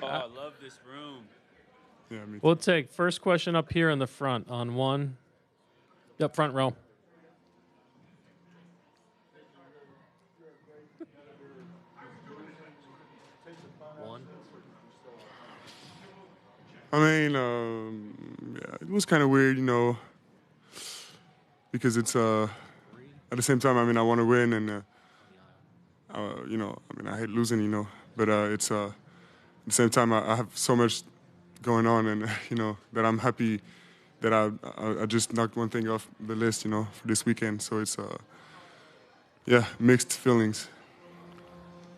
I love this room. Yeah, me too. We'll take first question up here in the front on one. Yep, front row. One. I mean, yeah, it was kind of weird, because it's at the same time. I mean, I want to win, and I hate losing, But it's at the same time, I have so much going on, and that I'm happy that I just knocked one thing off the list, for this weekend. So it's mixed feelings.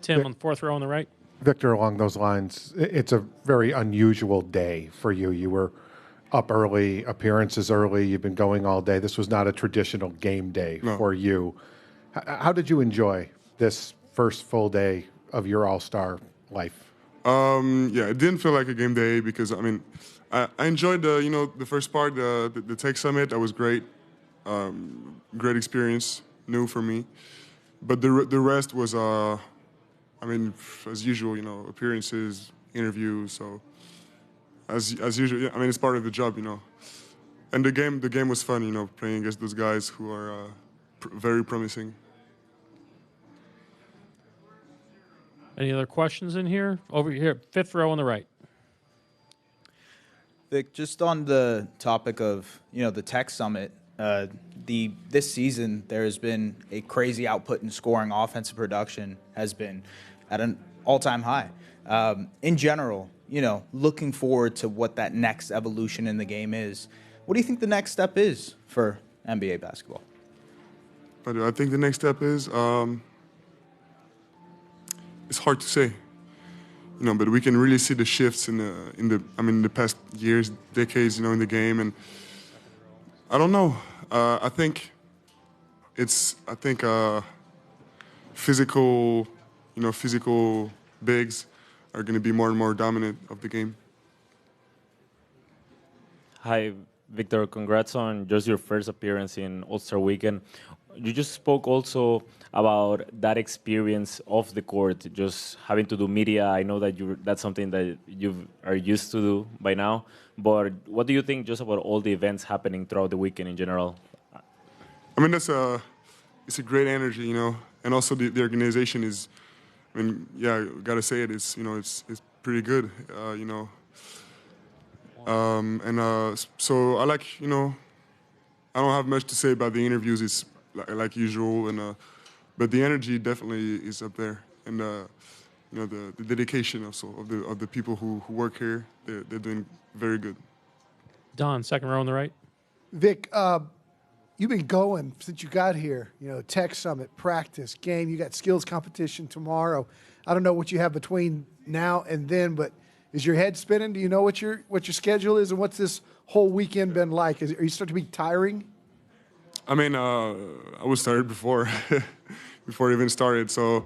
Tim on the fourth row on the right. Victor, along those lines, it's a very unusual day for you. You were up early, appearances early. You've been going all day. This was not a traditional game day for you. How did you enjoy this first full day of your All-Star life? It didn't feel like a game day because I enjoyed the first part, the tech summit. That was great, great experience, new for me. But the rest was as usual, appearances, interviews. So as usual, it's part of the job, And the game was fun, playing against those guys who are very promising. Any other questions in here? Over here, fifth row on the right. Vic, just on the topic of the Tech Summit, this season there has been a crazy output in scoring. Offensive production has been at an all-time high. In general, looking forward to what that next evolution in the game is. What do you think the next step is for NBA basketball? But I think the next step is it's hard to say. But we can really see the shifts in the past years, decades, in the game, and I don't know. I think physical bigs are going to be more and more dominant of the game. Hi, Victor. Congrats on just your first appearance in All-Star Weekend. You just spoke also about that experience off the court, just having to do media. I know that that's something that you are used to do by now. But what do you think just about all the events happening throughout the weekend in general? It's a great energy, and also the organization is. Gotta say it's pretty good, So I like, I don't have much to say about the interviews. It's like usual, but the energy definitely is up there, and the dedication also of the people who work here. They're doing very good. Don, second row on the right. Vic, you've been going since you got here. Tech Summit, practice, game. You got skills competition tomorrow. I don't know what you have between now and then, but is your head spinning? Do you know what your schedule is, and what's this whole weekend been like? Are you starting to be tiring? I was tired before it even started. So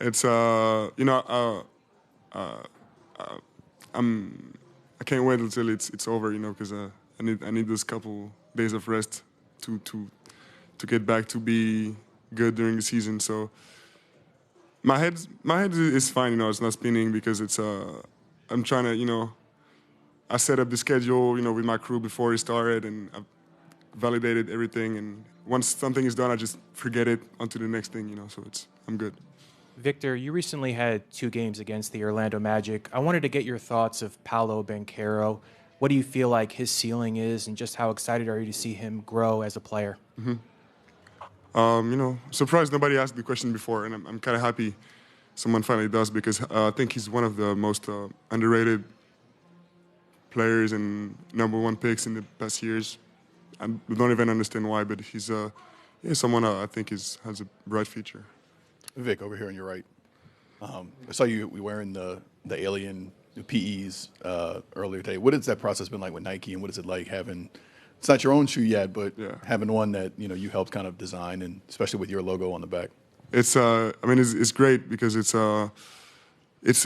it's I can't wait until it's over. Because I need this couple days of rest to get back to be good during the season. So my head is fine. It's not spinning because it's I'm trying to I set up the schedule with my crew before it started, and I've validated everything, and once something is done, I just forget it onto the next thing, so I'm good. Victor, you recently had 2 games against the Orlando Magic. I wanted to get your thoughts of Paolo Banchero. What do you feel like his ceiling is, and just how excited are you to see him grow as a player? Surprised nobody asked the question before, and I'm kind of happy someone finally does, because I think he's one of the most underrated players and #1 picks in the past years. I don't even understand why, but he's someone I think has a bright future. Vic, over here on your right. I saw you wearing the Alien PEs earlier today. What has that process been like with Nike, and what is it like having, it's not your own shoe yet, but having one that you helped kind of design, and especially with your logo on the back? It's great because it's a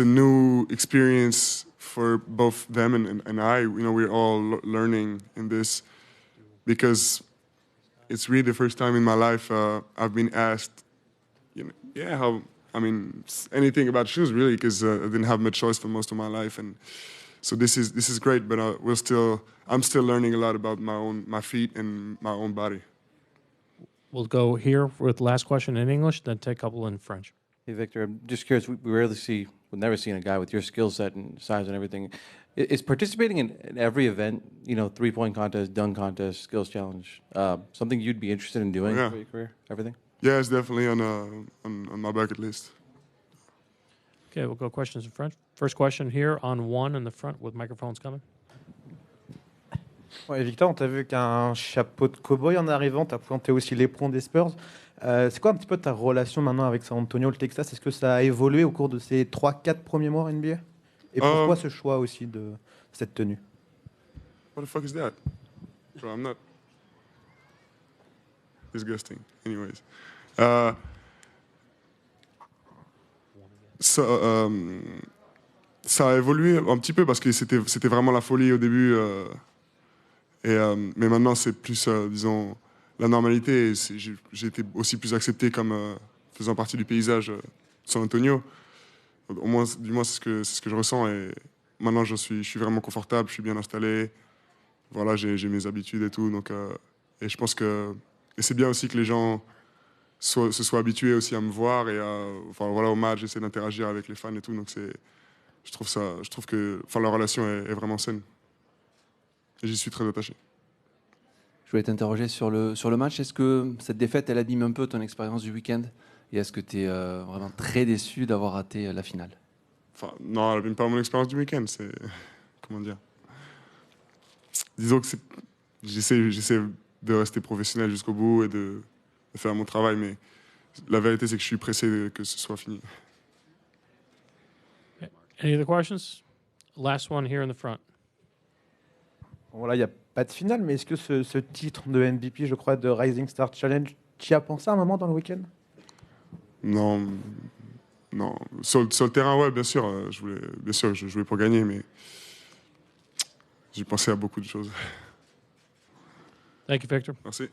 new experience for both them and I. We're all learning in this, because it's really the first time in my life I've been asked, I mean, anything about shoes really, because I didn't have much choice for most of my life, and so this is great. But I'm still learning a lot about my feet and my own body. We'll go here with the last question in English, then take a couple in French. Hey, Victor, I'm just curious. We've never seen a guy with your skill set and size and everything. Is participating in every event, 3-point contest, dunk contest, skills challenge, something you'd be interested in doing for your career? Everything? Yeah, it's definitely on my bucket list. Okay, we'll go questions in French. First question here on one in the front with microphones coming. Ouais, Victor, on t'a vu qu'un chapeau de cow-boy en arrivant, tu as pointé aussi l'éperon des Spurs. C'est quoi un petit peu ta relation maintenant avec San Antonio, le Texas? Est-ce que ça a évolué au cours de ces 3-4 premiers mois en NBA? Et pourquoi ce choix aussi de cette tenue? What the fuck is that? Bro, I'm not disgusting. Anyways. Ça a évolué un petit peu parce que c'était vraiment la folie au début. Mais maintenant, c'est plus, disons, la normalité. J'ai été aussi plus accepté comme faisant partie du paysage de San Antonio. Au moins, du moins, c'est ce que je ressens. Et maintenant, je suis vraiment confortable, je suis bien installé. Voilà, j'ai mes habitudes et tout. Donc, et je pense que c'est bien aussi que les gens se soient habitués aussi à me voir et au match, j'essaie d'interagir avec les fans et tout. Donc je trouve que la relation est vraiment saine. Et j'y suis très attaché. Je voulais t'interroger sur le match. Est-ce que cette défaite, elle abîme un peu ton expérience du week-end? Et est-ce que tu es vraiment très déçu d'avoir raté la finale? Non, elle n'abîme pas mon expérience du week-end. C'est... Comment dire? Disons que j'essaie de rester professionnel jusqu'au bout et de faire mon travail, mais la vérité, c'est que je suis pressé que ce soit fini. Any other questions? Last one here in the front. Voilà, il n'y a pas de finale, mais est-ce que ce titre de MVP, je crois, de Rising Star Challenge, tu y as pensé à un moment dans le week-end? Non. Sur le terrain, ouais, bien sûr. Je jouais pour gagner, mais j'ai pensé à beaucoup de choses. Thank you, Victor. Merci.